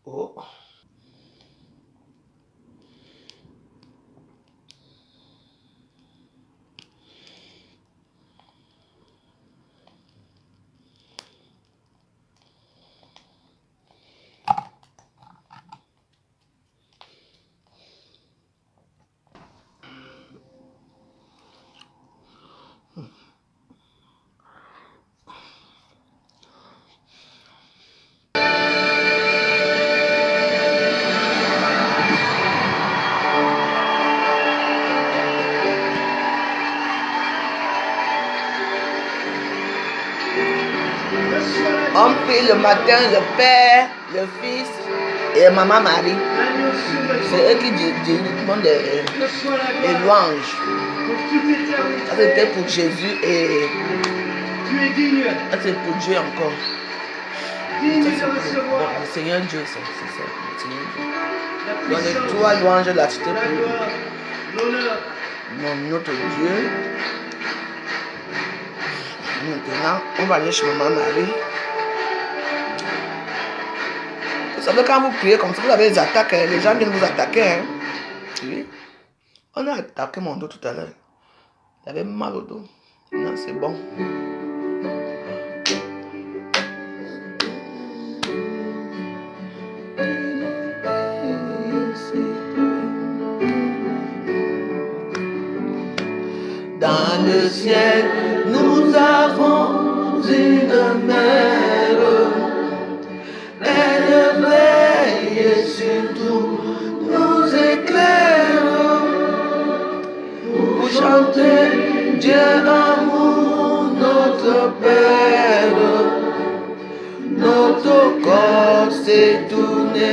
Oh. On prie le matin le Père, le Fils et Maman Marie. C'est eux qui demandent les louanges. Ça c'était pour Jésus et ça c'est pour Dieu encore. Ça, le Seigneur Dieu, c'est ça. Le Seigneur Dieu. Donc les trois louanges là, c'était pour notre Dieu. Maintenant, on va aller chez Maman Marie. Vous savez, quand vous priez comme ça, vous avez des attaques, les gens viennent vous attaquer. Hein? Oui. On a attaqué mon dos tout à l'heure. Il avait mal au dos. Non, c'est bon. Dans le ciel, nous avons une mère. Elle veille sur tout, nous éclaire. Pour chanter Dieu amour, notre Père. Notre corps s'est tourné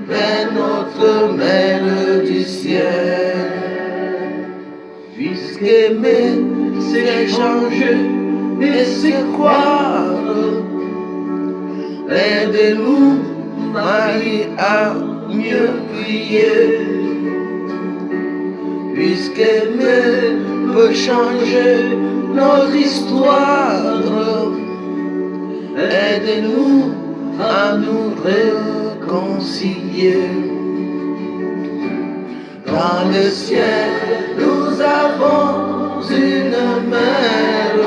vers notre Mère du ciel. Puisqu'aimer, c'est changer et c'est croire. Aide-nous, Marie, à mieux prier. Puisqu'aimer peut changer notre histoire. Aide-nous à nous réconcilier. Dans le ciel, nous avons une mère.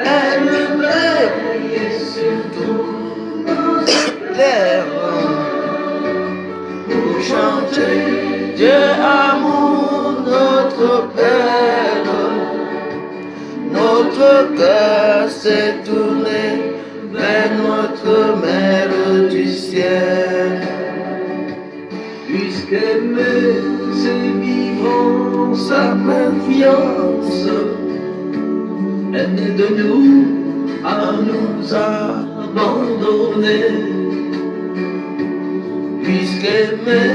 Elle veille sur tout nous éclaire. Pour chanter Dieu amour, notre Père. Notre cœur s'est tourné vers notre Mère du ciel. Puisqu'aimer, c'est vivre en sa confiance. Aide-nous à nous abandonner. Puisqu'aimer,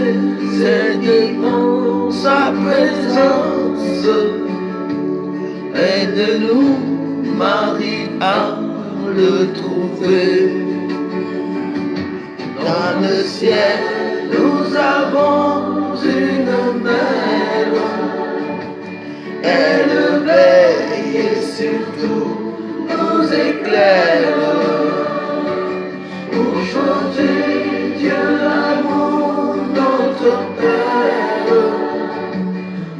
c'est vivre en sa présence. Aide-nous, Marie, à le trouver. Dans le ciel, nous avons une mère. Elle veille sur tout, nous éclaire. Pour chanter Dieu l'amour, notre Père.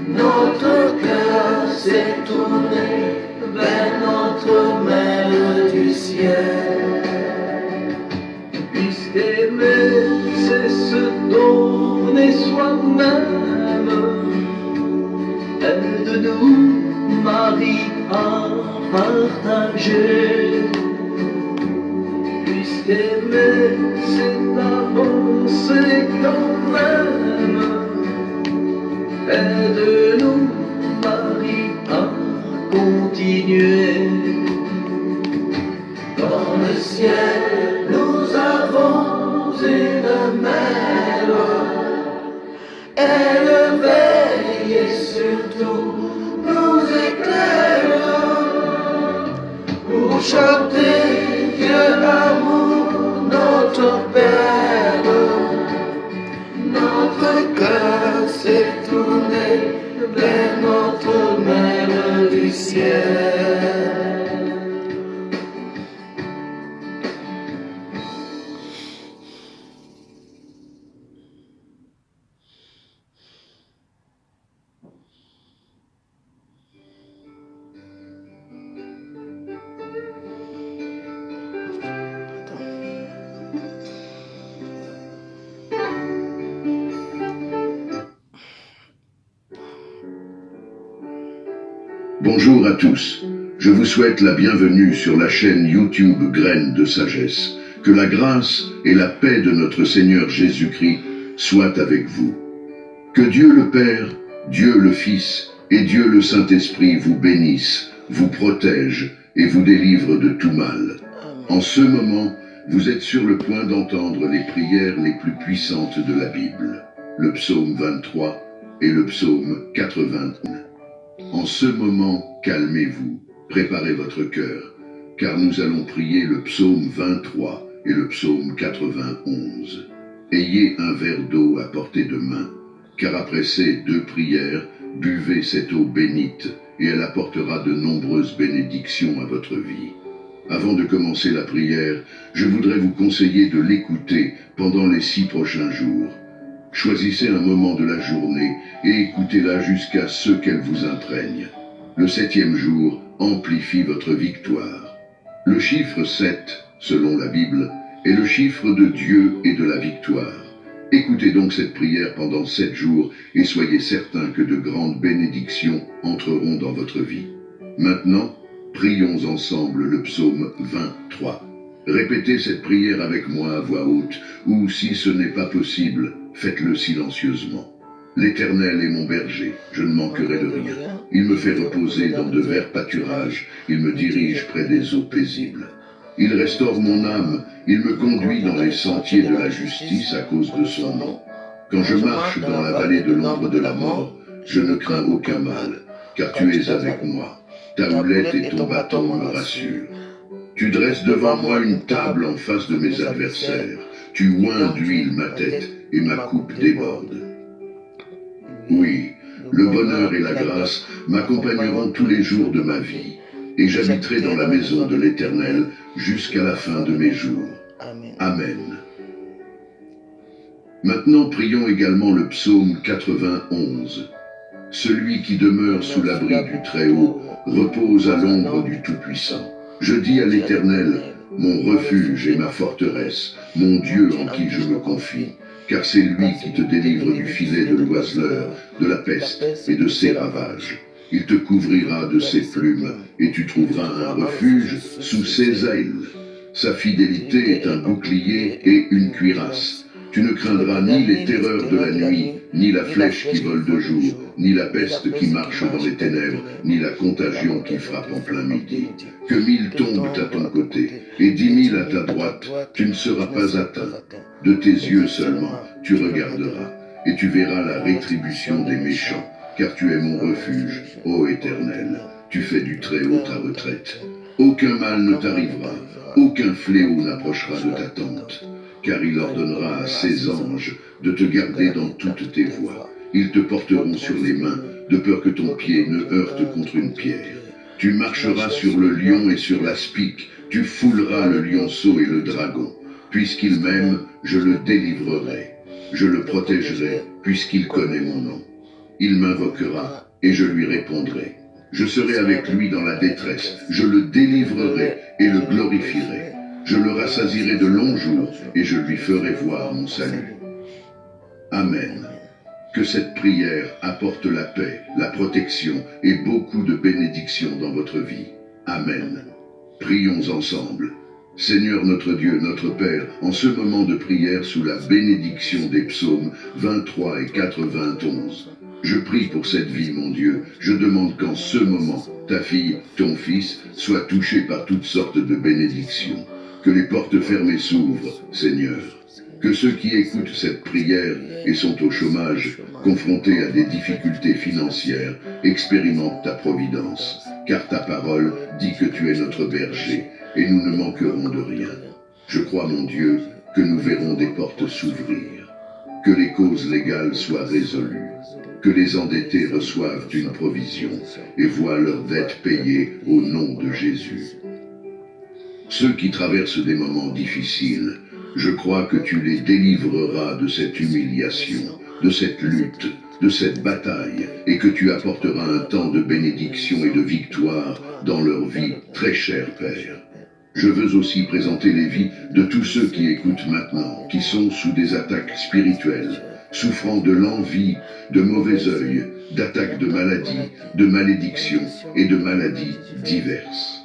Notre cœur s'est tourné vers notre Mère du ciel. Puisqu'aimer, c'est se donner soi-même. Aide-nous, Marie, à partager. Puisqu'aimer, c'est avancer quand même. Aide-nous, Marie, à continuer. Dans le ciel, nous avons une mère. Elle veille sur tout, nous éclaire. Pour chanter Dieu amour, notre Père. Notre cœur s'est tourné vers notre Mère du ciel. Bonjour à tous. Je vous souhaite la bienvenue sur la chaîne YouTube Graines de Sagesse. Que la grâce et la paix de notre Seigneur Jésus-Christ soient avec vous. Que Dieu le Père, Dieu le Fils et Dieu le Saint-Esprit vous bénissent, vous protègent et vous délivrent de tout mal. En ce moment, vous êtes sur le point d'entendre les prières les plus puissantes de la Bible, le psaume 23 et le psaume 81. En ce moment, calmez-vous, préparez votre cœur, car nous allons prier le psaume 23 et le psaume 91. Ayez un verre d'eau à portée de main, car après ces deux prières, buvez cette eau bénite, et elle apportera de nombreuses bénédictions à votre vie. Avant de commencer la prière, je voudrais vous conseiller de l'écouter pendant les 6 prochains jours. Choisissez un moment de la journée et écoutez-la jusqu'à ce qu'elle vous imprègne. Le 7e jour amplifie votre victoire. Le chiffre 7, selon la Bible, est le chiffre de Dieu et de la victoire. Écoutez donc cette prière pendant 7 jours et soyez certains que de grandes bénédictions entreront dans votre vie. Maintenant, prions ensemble le psaume 23. Répétez cette prière avec moi à voix haute, ou si ce n'est pas possible, faites-le silencieusement. L'Éternel est mon berger, je ne manquerai de rien. Il me fait reposer dans de verts pâturages, il me dirige près des eaux paisibles. Il restaure mon âme, il me conduit dans les sentiers de la justice à cause de son nom. Quand je marche dans la vallée de l'ombre de la mort, je ne crains aucun mal, car tu es avec moi. Ta houlette et ton bâton me rassurent. Tu dresses devant moi une table en face de mes adversaires. Tu oins d'huile ma tête et ma coupe déborde. Oui, le bonheur et la grâce m'accompagneront tous les jours de ma vie, et j'habiterai dans la maison de l'Éternel jusqu'à la fin de mes jours. Amen. Maintenant, prions également le psaume 91. Celui qui demeure sous l'abri du Très-Haut repose à l'ombre du Tout-Puissant. Je dis à l'Éternel, mon refuge et ma forteresse, mon Dieu en qui je me confie, car c'est lui qui te délivre du filet de l'oiseleur, de la peste et de ses ravages. Il te couvrira de ses plumes, et tu trouveras un refuge sous ses ailes. Sa fidélité est un bouclier et une cuirasse. Tu ne craindras ni les terreurs de la nuit, ni la flèche qui vole de jour, ni la peste qui marche dans les ténèbres, ni la contagion qui frappe en plein midi. Que 1000 tombent à ton côté, et 10 000 à ta droite, tu ne seras pas atteint. De tes yeux seulement, tu regarderas, et tu verras la rétribution des méchants, car tu es mon refuge, ô Éternel. Tu fais du Très-Haut ta retraite. Aucun mal ne t'arrivera, aucun fléau n'approchera de ta tente. Car il ordonnera à ses anges de te garder dans toutes tes voies. Ils te porteront sur les mains, de peur que ton pied ne heurte contre une pierre. Tu marcheras sur le lion et sur l'aspic, tu fouleras le lionceau et le dragon. Puisqu'il m'aime, je le délivrerai. Je le protégerai, puisqu'il connaît mon nom. Il m'invoquera, et je lui répondrai. Je serai avec lui dans la détresse, je le délivrerai et le glorifierai. Je le rassasierai de longs jours et je lui ferai voir mon salut. Amen. Que cette prière apporte la paix, la protection et beaucoup de bénédictions dans votre vie. Amen. Prions ensemble. Seigneur notre Dieu, notre Père, en ce moment de prière sous la bénédiction des psaumes 23 et 91, je prie pour cette vie, mon Dieu. Je demande qu'en ce moment, ta fille, ton fils, soient touchés par toutes sortes de bénédictions. Que les portes fermées s'ouvrent, Seigneur. Que ceux qui écoutent cette prière et sont au chômage, confrontés à des difficultés financières, expérimentent ta providence. Car ta parole dit que tu es notre berger, et nous ne manquerons de rien. Je crois, mon Dieu, que nous verrons des portes s'ouvrir. Que les causes légales soient résolues. Que les endettés reçoivent une provision et voient leurs dettes payées au nom de Jésus. Ceux qui traversent des moments difficiles, je crois que tu les délivreras de cette humiliation, de cette lutte, de cette bataille, et que tu apporteras un temps de bénédiction et de victoire dans leur vie, très cher Père. Je veux aussi présenter les vies de tous ceux qui écoutent maintenant, qui sont sous des attaques spirituelles, souffrant de l'envie, de mauvais œil, d'attaques de maladies, de malédictions et de maladies diverses.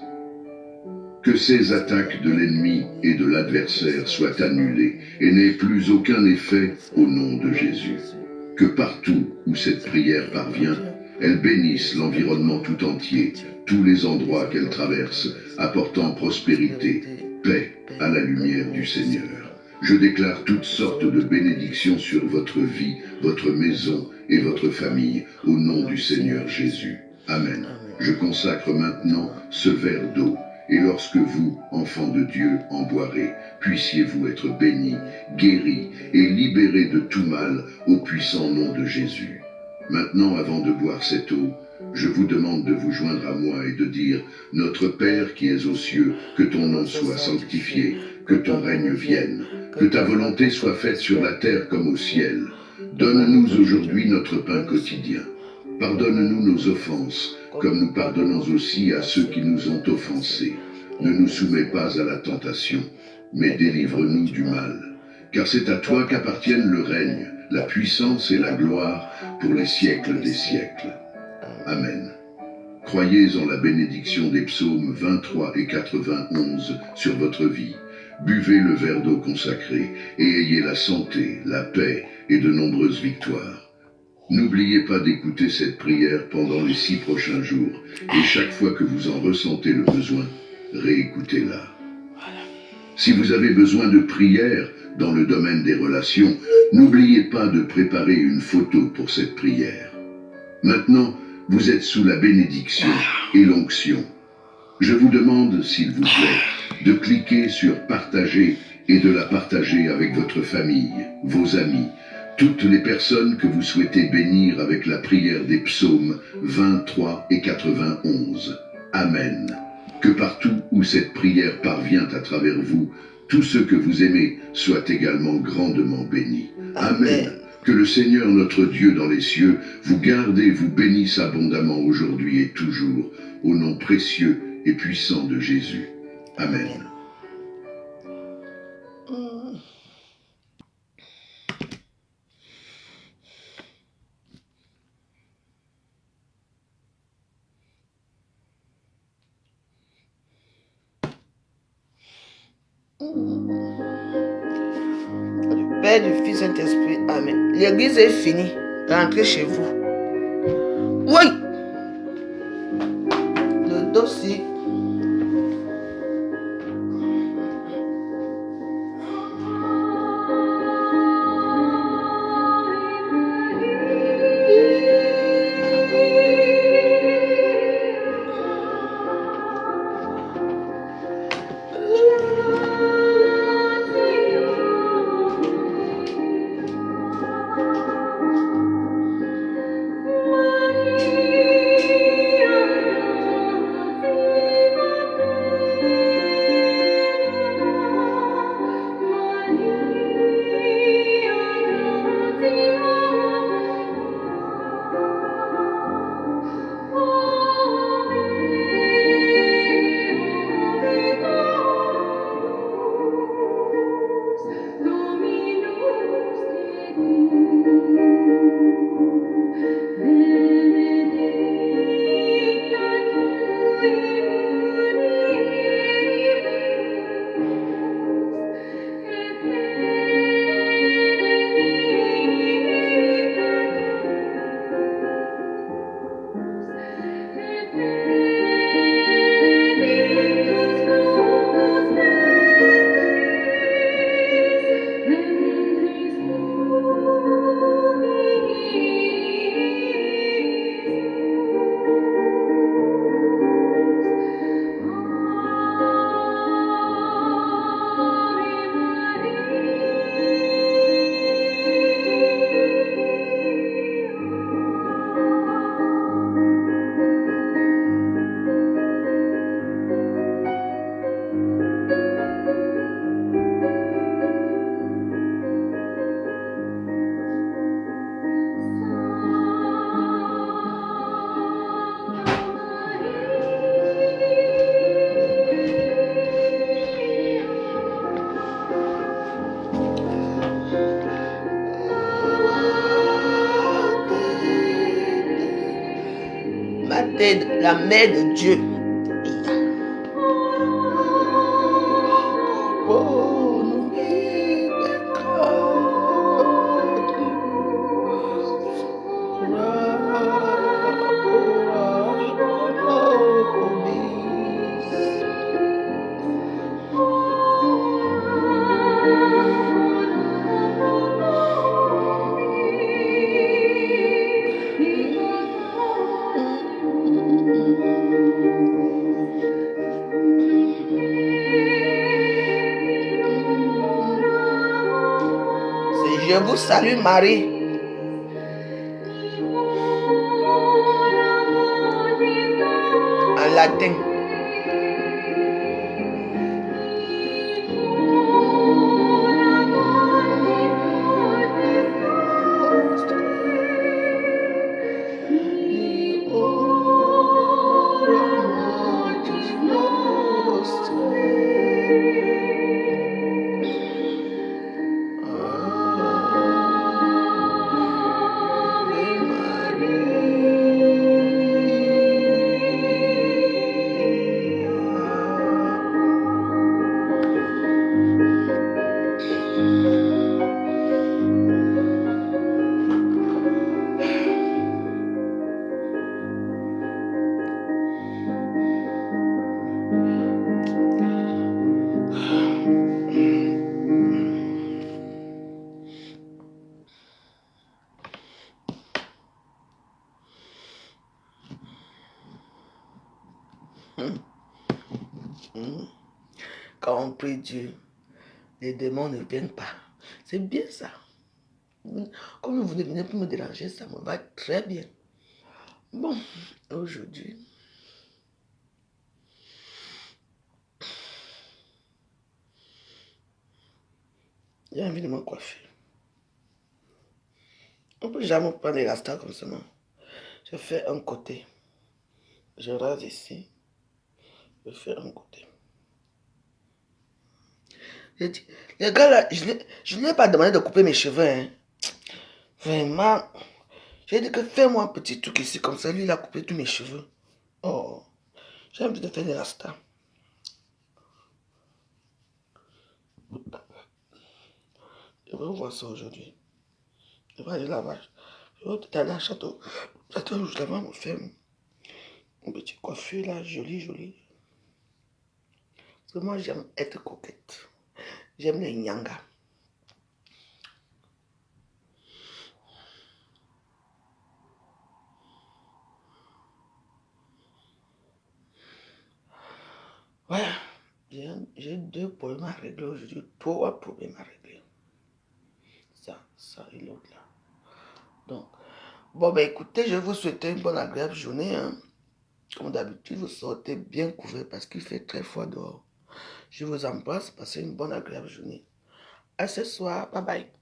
Que ces attaques de l'ennemi et de l'adversaire soient annulées et n'aient plus aucun effet au nom de Jésus. Que partout où cette prière parvient, elle bénisse l'environnement tout entier, tous les endroits qu'elle traverse, apportant prospérité, paix à la lumière du Seigneur. Je déclare toutes sortes de bénédictions sur votre vie, votre maison et votre famille, au nom du Seigneur Jésus. Amen. Je consacre maintenant ce verre d'eau, et lorsque vous, enfants de Dieu, en boirez, puissiez-vous être bénis, guéris et libérés de tout mal au puissant nom de Jésus. Maintenant, avant de boire cette eau, je vous demande de vous joindre à moi et de dire « Notre Père qui es aux cieux, que ton nom soit sanctifié, que ton règne vienne, que ta volonté soit faite sur la terre comme au ciel. Donne-nous aujourd'hui notre pain quotidien. Pardonne-nous nos offenses, comme nous pardonnons aussi à ceux qui nous ont offensés. Ne nous soumets pas à la tentation, mais délivre-nous du mal. Car c'est à toi qu'appartiennent le règne, la puissance et la gloire pour les siècles des siècles. Amen. Croyez en la bénédiction des psaumes 23 et 91 sur votre vie. Buvez le verre d'eau consacré et ayez la santé, la paix et de nombreuses victoires. N'oubliez pas d'écouter cette prière pendant les 6 prochains jours et chaque fois que vous en ressentez le besoin, réécoutez-la. Si vous avez besoin de prière dans le domaine des relations, n'oubliez pas de préparer une photo pour cette prière. Maintenant, vous êtes sous la bénédiction et l'onction. Je vous demande, s'il vous plaît, de cliquer sur « Partager » et de la partager avec votre famille, vos amis, toutes les personnes que vous souhaitez bénir avec la prière des psaumes 23 et 91. Amen. Que partout où cette prière parvient à travers vous, tous ceux que vous aimez soient également grandement bénis. Amen. Que le Seigneur notre Dieu dans les cieux vous garde et vous bénisse abondamment aujourd'hui et toujours, au nom précieux et puissant de Jésus. Amen. Du Père, du Fils, Saint-Esprit. Amen. L'église est finie. Rentrez chez vous. Oui. Le dossier. côté de la mère de Dieu. Je vous salue Marie. En latin. Quand on prie Dieu, les démons ne viennent pas. C'est bien ça. Comme vous ne venez plus me déranger, ça me va très bien. Bon, aujourd'hui, j'ai envie de me coiffer. On ne peut jamais prendre les rastas comme ça, non. Je fais un côté. Je rase ici. Je fais un côté. J'ai dit, les gars là, je ne lui ai pas demandé de couper mes cheveux. Hein. Vraiment. J'ai dit que fais-moi un petit truc ici, comme ça. Lui, il a coupé tous mes cheveux. Oh, j'ai envie de faire des rastas. Je vais voir ça aujourd'hui. Je vais aller là-bas. Je vais peut-être aller à Château. Château Rouge, là-bas, me faire une petite coiffure là, jolie. Parce que moi, j'aime être coquette. J'aime les nyangas. Ouais, j'ai 2 problèmes à régler aujourd'hui, 3 problèmes à régler. Ça et l'autre là. Donc, bon, ben écoutez, je vous souhaite une bonne agréable journée. Hein. Comme d'habitude, vous sortez bien couverts parce qu'il fait très froid dehors. Je vous embrasse, passez une bonne agréable journée. À ce soir, bye bye.